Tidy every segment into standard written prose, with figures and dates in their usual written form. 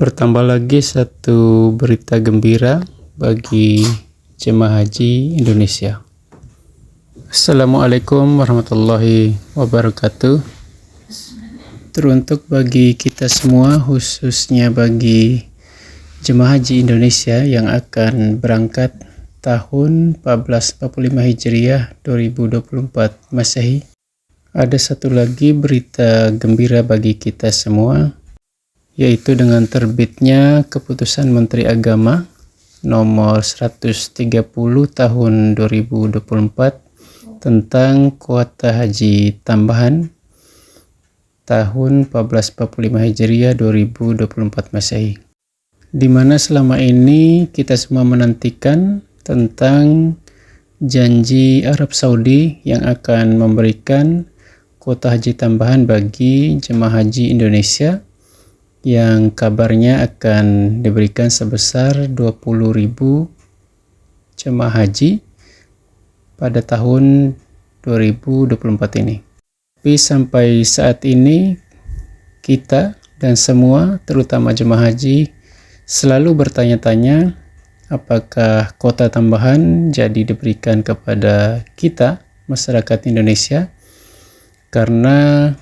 Bertambah lagi satu berita gembira bagi jemaah haji Indonesia. Assalamualaikum warahmatullahi wabarakatuh. Teruntuk bagi kita semua, khususnya bagi jemaah haji Indonesia yang akan berangkat tahun 1445 Hijriah 2024 Masehi. Ada satu lagi berita gembira bagi kita semua, yaitu dengan terbitnya Keputusan Menteri Agama nomor 130 tahun 2024 tentang kuota haji tambahan tahun 1445 Hijriah 2024 Masehi, di mana selama ini kita semua menantikan tentang janji Arab Saudi yang akan memberikan kuota haji tambahan bagi jemaah haji Indonesia, yang kabarnya akan diberikan sebesar 20.000 jemaah haji pada tahun 2024 ini. Tapi sampai saat ini kita dan semua, terutama jemaah haji, selalu bertanya-tanya apakah kuota tambahan jadi diberikan kepada kita, masyarakat Indonesia, karena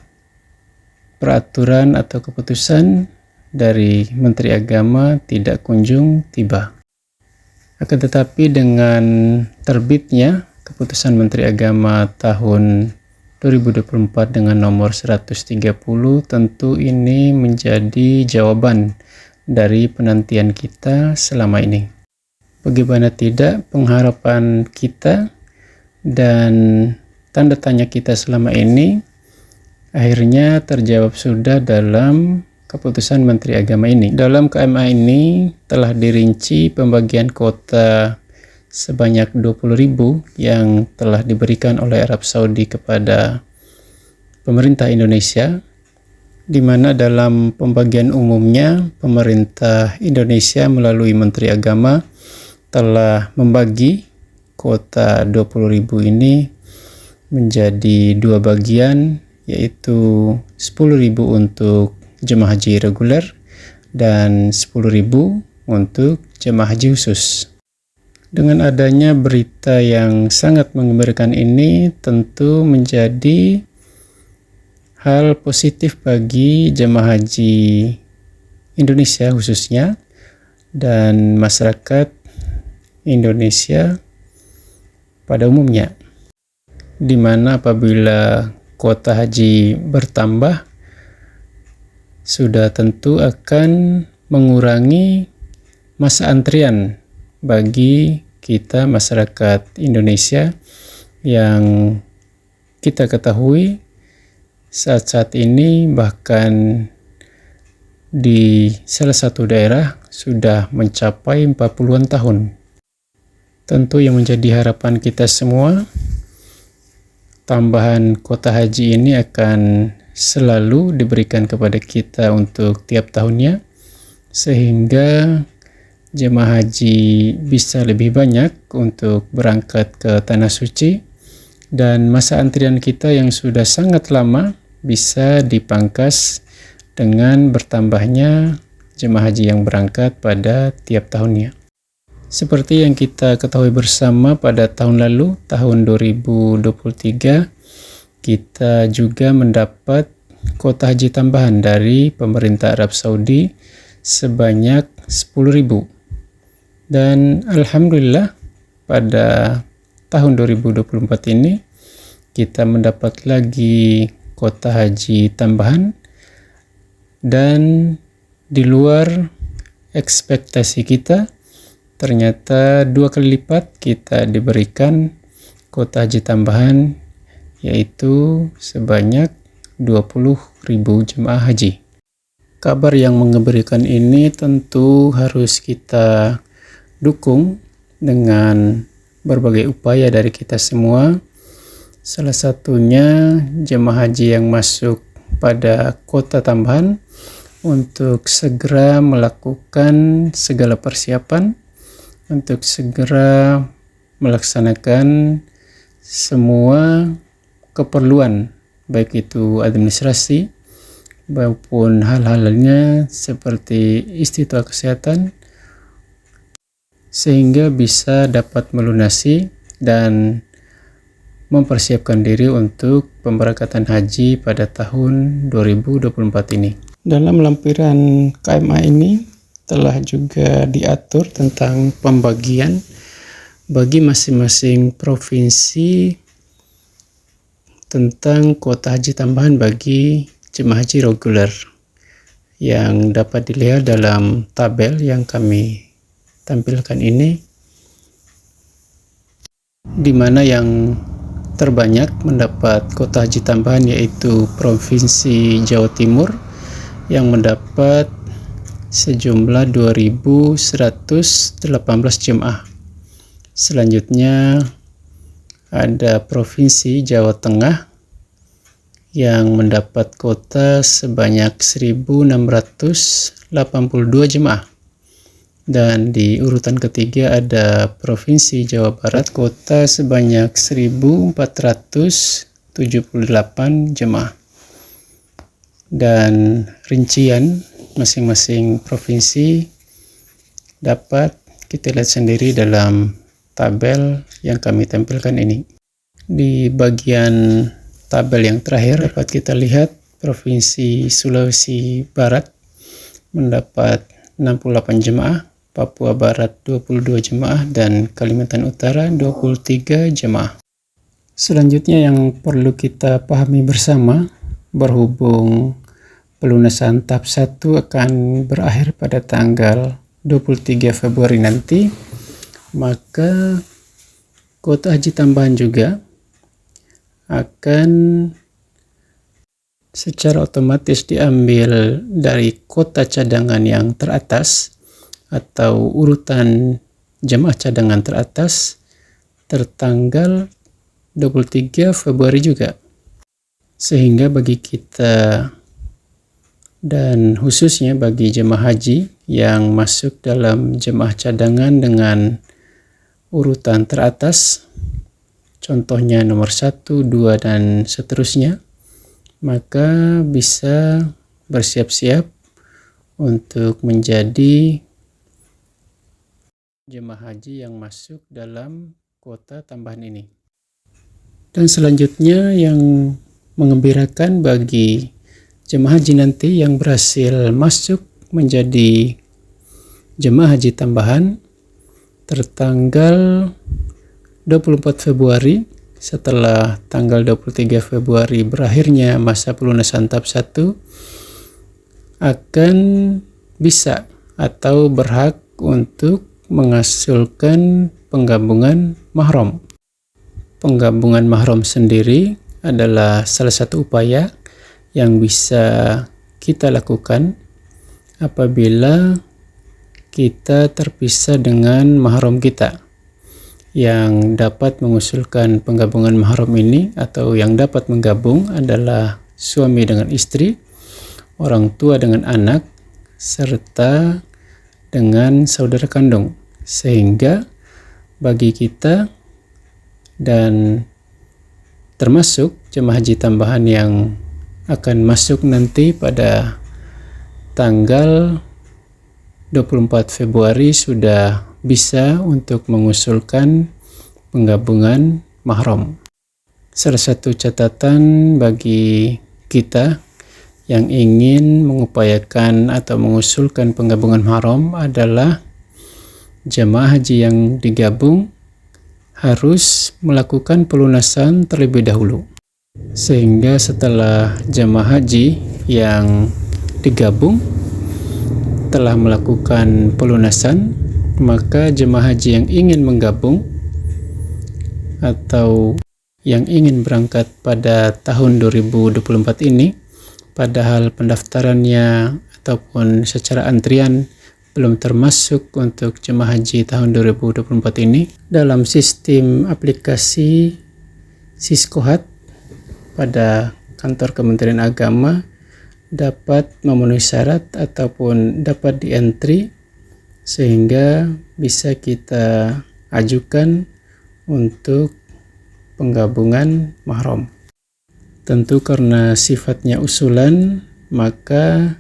peraturan atau keputusan dari Menteri Agama tidak kunjung tiba. Akan tetapi dengan terbitnya Keputusan Menteri Agama tahun 2024 dengan nomor 130, tentu ini menjadi jawaban dari penantian kita selama ini. Bagaimana tidak, pengharapan kita dan tanda tanya kita selama ini akhirnya terjawab sudah dalam Keputusan Menteri Agama ini. Dalam KMA ini telah dirinci pembagian kuota sebanyak 20.000 yang telah diberikan oleh Arab Saudi kepada pemerintah Indonesia, di mana dalam pembagian umumnya pemerintah Indonesia melalui Menteri Agama telah membagi kuota 20.000 ini menjadi dua bagian, yaitu 10.000 untuk jemaah haji reguler dan 10.000 untuk jemaah haji khusus. Dengan adanya berita yang sangat menggembirakan ini, tentu menjadi hal positif bagi jemaah haji Indonesia khususnya dan masyarakat Indonesia pada umumnya, di mana apabila kuota haji bertambah, sudah tentu akan mengurangi masa antrian bagi kita masyarakat Indonesia, yang kita ketahui saat-saat ini bahkan di salah satu daerah sudah mencapai 40-an tahun. Tentu yang menjadi harapan kita semua, tambahan kuota haji ini akan selalu diberikan kepada kita untuk tiap tahunnya, sehingga jemaah haji bisa lebih banyak untuk berangkat ke Tanah Suci, dan masa antrian kita yang sudah sangat lama bisa dipangkas dengan bertambahnya jemaah haji yang berangkat pada tiap tahunnya. Seperti yang kita ketahui bersama, pada tahun lalu, tahun 2023, kita juga mendapat kuota haji tambahan dari pemerintah Arab Saudi sebanyak 10.000. Dan alhamdulillah pada tahun 2024 ini kita mendapat lagi kuota haji tambahan, dan di luar ekspektasi kita, ternyata 2 kali lipat kita diberikan kuota haji tambahan, yaitu sebanyak 20.000 jemaah haji. Kabar yang mengembirakan ini tentu harus kita dukung dengan berbagai upaya dari kita semua. Salah satunya jemaah haji yang masuk pada kuota tambahan untuk segera melakukan segala persiapan untuk segera melaksanakan semua keperluan, baik itu administrasi maupun hal-hal lainnya seperti istitua kesehatan, sehingga bisa dapat melunasi dan mempersiapkan diri untuk pemberangkatan haji pada tahun 2024 ini. Dalam lampiran KMA ini telah juga diatur tentang pembagian bagi masing-masing provinsi tentang kuota haji tambahan bagi jemaah haji reguler yang dapat dilihat dalam tabel yang kami tampilkan ini, di mana yang terbanyak mendapat kuota haji tambahan yaitu Provinsi Jawa Timur yang mendapat sejumlah 2.118 jemaah. Selanjutnya ada Provinsi Jawa Tengah yang mendapat kuota sebanyak 1.682 jemaah. Dan di urutan ketiga ada Provinsi Jawa Barat, kuota sebanyak 1.478 jemaah. Dan rincian masing-masing provinsi dapat kita lihat sendiri dalam tabel yang kami tampilkan ini. Di bagian tabel yang terakhir dapat kita lihat Provinsi Sulawesi Barat mendapat 68 jemaah, Papua Barat 22 jemaah, dan Kalimantan Utara 23 jemaah. Selanjutnya yang perlu kita pahami bersama, berhubung pelunasan tahap 1 akan berakhir pada tanggal 23 Februari nanti, maka kuota haji tambahan juga akan secara otomatis diambil dari kuota cadangan yang teratas atau urutan jemaah cadangan teratas tertanggal 23 Februari juga. Sehingga bagi kita dan khususnya bagi jemaah haji yang masuk dalam jemaah cadangan dengan urutan teratas, contohnya nomor 1, 2, dan seterusnya, maka bisa bersiap-siap untuk menjadi jemaah haji yang masuk dalam kuota tambahan ini. Dan selanjutnya yang mengembirakan bagi jemaah haji nanti yang berhasil masuk menjadi jemaah haji tambahan tertanggal 24 Februari setelah tanggal 23 Februari berakhirnya masa pelunasan tahap 1 akan bisa atau berhak untuk menghasilkan penggabungan mahram. Penggabungan mahram sendiri adalah salah satu upaya yang bisa kita lakukan apabila kita terpisah dengan mahram kita. Yang dapat mengusulkan penggabungan mahram ini atau yang dapat menggabung adalah suami dengan istri, orang tua dengan anak, serta dengan saudara kandung. Sehingga bagi kita dan termasuk jemaah haji tambahan yang akan masuk nanti pada tanggal 24 Februari sudah bisa untuk mengusulkan penggabungan mahram. Salah satu catatan bagi kita yang ingin mengupayakan atau mengusulkan penggabungan mahram adalah jemaah haji yang digabung harus melakukan pelunasan terlebih dahulu. Sehingga setelah jemaah haji yang digabung telah melakukan pelunasan, maka jemaah haji yang ingin menggabung atau yang ingin berangkat pada tahun 2024 ini, padahal pendaftarannya ataupun secara antrian belum termasuk untuk jemaah haji tahun 2024 ini, dalam sistem aplikasi Siskohat pada kantor Kementerian Agama dapat memenuhi syarat ataupun dapat di-entry sehingga bisa kita ajukan untuk penggabungan mahram. Tentu karena sifatnya usulan maka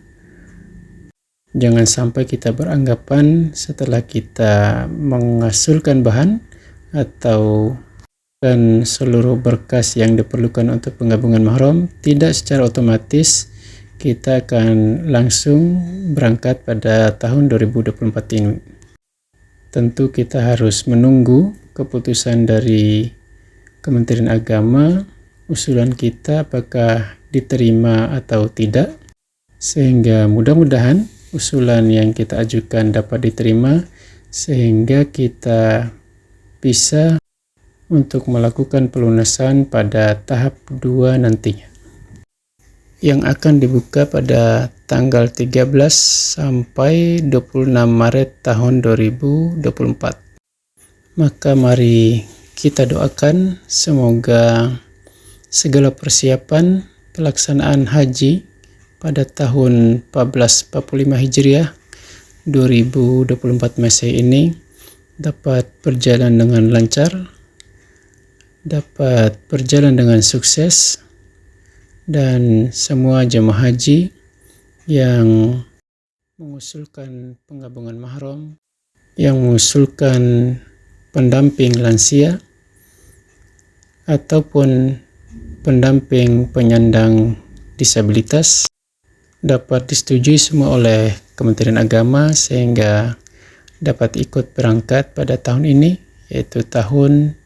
jangan sampai kita beranggapan setelah kita mengusulkan bahan atau dan seluruh berkas yang diperlukan untuk penggabungan mahram, tidak secara otomatis kita akan langsung berangkat pada tahun 2024 ini. Tentu kita harus menunggu keputusan dari Kementerian Agama, usulan kita apakah diterima atau tidak, sehingga mudah-mudahan usulan yang kita ajukan dapat diterima, sehingga kita bisa untuk melakukan pelunasan pada tahap 2 nantinya, yang akan dibuka pada tanggal 13 sampai 26 Maret tahun 2024. Maka mari kita doakan semoga segala persiapan pelaksanaan haji pada tahun 1445 Hijriah 2024 Masehi ini dapat berjalan dengan lancar, dapat berjalan dengan sukses, dan semua jemaah haji yang mengusulkan penggabungan mahram, yang mengusulkan pendamping lansia ataupun pendamping penyandang disabilitas dapat disetujui semua oleh Kementerian Agama sehingga dapat ikut berangkat pada tahun ini, yaitu tahun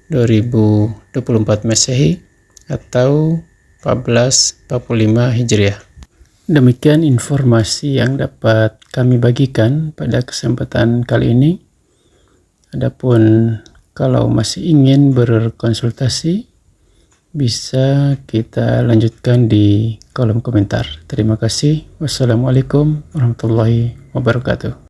2024 Masehi atau 1445 Hijriah. Demikian informasi yang dapat kami bagikan pada kesempatan kali ini. Adapun kalau masih ingin berkonsultasi, bisa kita lanjutkan di kolom komentar. Terima kasih. Wassalamualaikum warahmatullahi wabarakatuh.